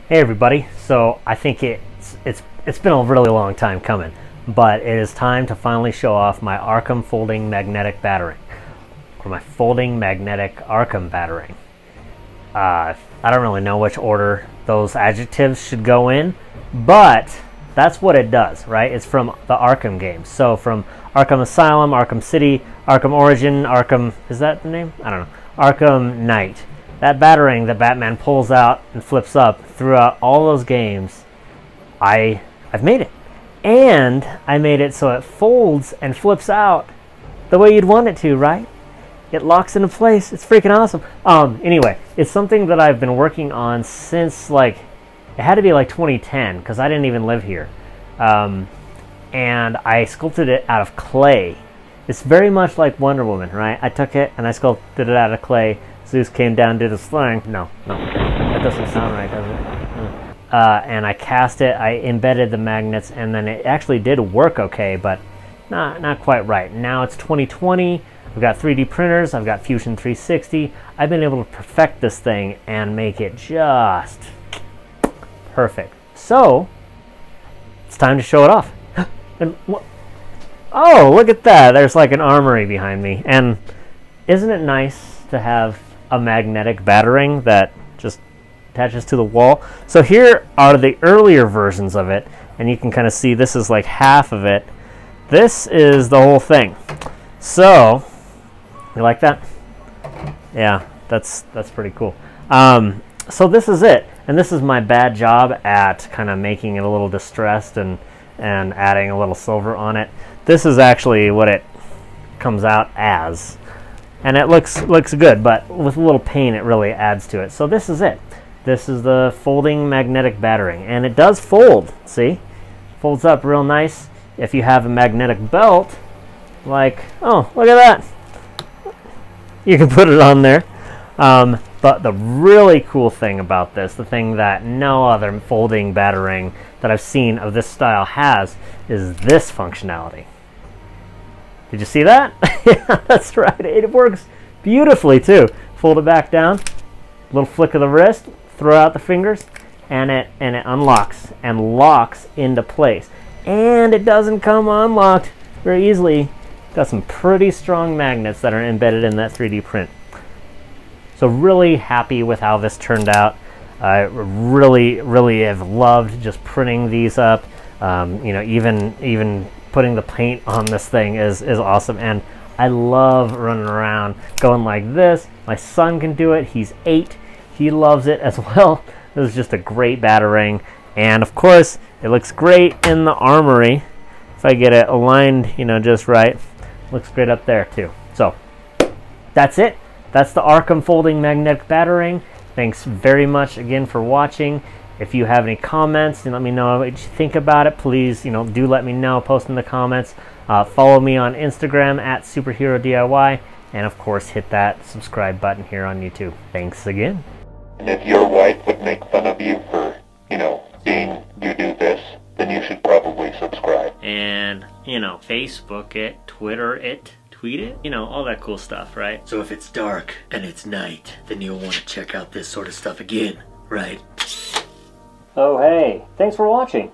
Hey everybody, so I think it's been a really long time coming, but it is time to finally show off my Arkham Folding Magnetic Batarang, or my Folding Magnetic Arkham Batarang. I don't really know which order those adjectives should go in, but that's what it does, right? It's from the Arkham games. So from Arkham Asylum, Arkham City, Arkham Origin, Arkham, is that the name? I don't know. Arkham Knight. That Batarang that Batman pulls out and flips up throughout all those games, I've made it. And I made it so it folds and flips out the way you'd want it to, right? It locks into place. It's freaking awesome. Anyway, it's something that I've been working on since, like, it had to be like 2010, because I didn't even live here. And I sculpted it out of clay. It's very much like Wonder Woman, right? I took it and I sculpted it out of clay. Zeus came down, did his thing. No, that doesn't sound right, does it? And I cast it, I embedded the magnets, and then it actually did work okay, but not quite right. Now it's 2020, I've got 3D printers, I've got Fusion 360. I've been able to perfect this thing and make it just perfect. So, it's time to show it off. And oh, look at that. There's like an armory behind me. And isn't it nice to have a magnetic batarang that just attaches to the wall? So here are the earlier versions of it, and you can kind of see this is like half of it. This is the whole thing. So, you like that? Yeah, that's pretty cool. So this is it, and this is my bad job at kind of making it a little distressed and adding a little silver on it. This is actually what it comes out as. And it looks good, but with a little paint it really adds to it. So this is it. This is the Folding Magnetic Batarang, and it does fold. See? Folds up real nice. If you have a magnetic belt, like, oh, look at that. You can put it on there. But the really cool thing about this, the thing that no other folding batarang that I've seen of this style has, is this functionality. Did you see that? Yeah, that's right. It works beautifully too. Fold it back down, little flick of the wrist, throw out the fingers, and it unlocks and locks into place. And it doesn't come unlocked very easily. Got some pretty strong magnets that are embedded in that 3D print. So really happy with how this turned out. I really have loved just printing these up. You know, even putting the paint on this thing is awesome, and I love running around going like this. My son can do it. He's 8. He loves it as well. This is just a great batarang, and of course it looks great in the armory. If I get it aligned, you know, just right, looks great up there too. So that's it. That's the Arkham Folding Magnetic Batarang. Thanks very much again for watching. If you have any comments, and let me know what you think about it. Please, you know, do let me know. Post in the comments. Follow me on Instagram at SuperheroDIY, and of course, hit that subscribe button here on YouTube. Thanks again. And if your wife would make fun of you for, you know, seeing you do this, then you should probably subscribe. And, you know, Facebook it, Twitter it, tweet it, you know, all that cool stuff, right? So if it's dark and it's night, then you'll want to check out this sort of stuff again, right? Oh, hey, thanks for watching.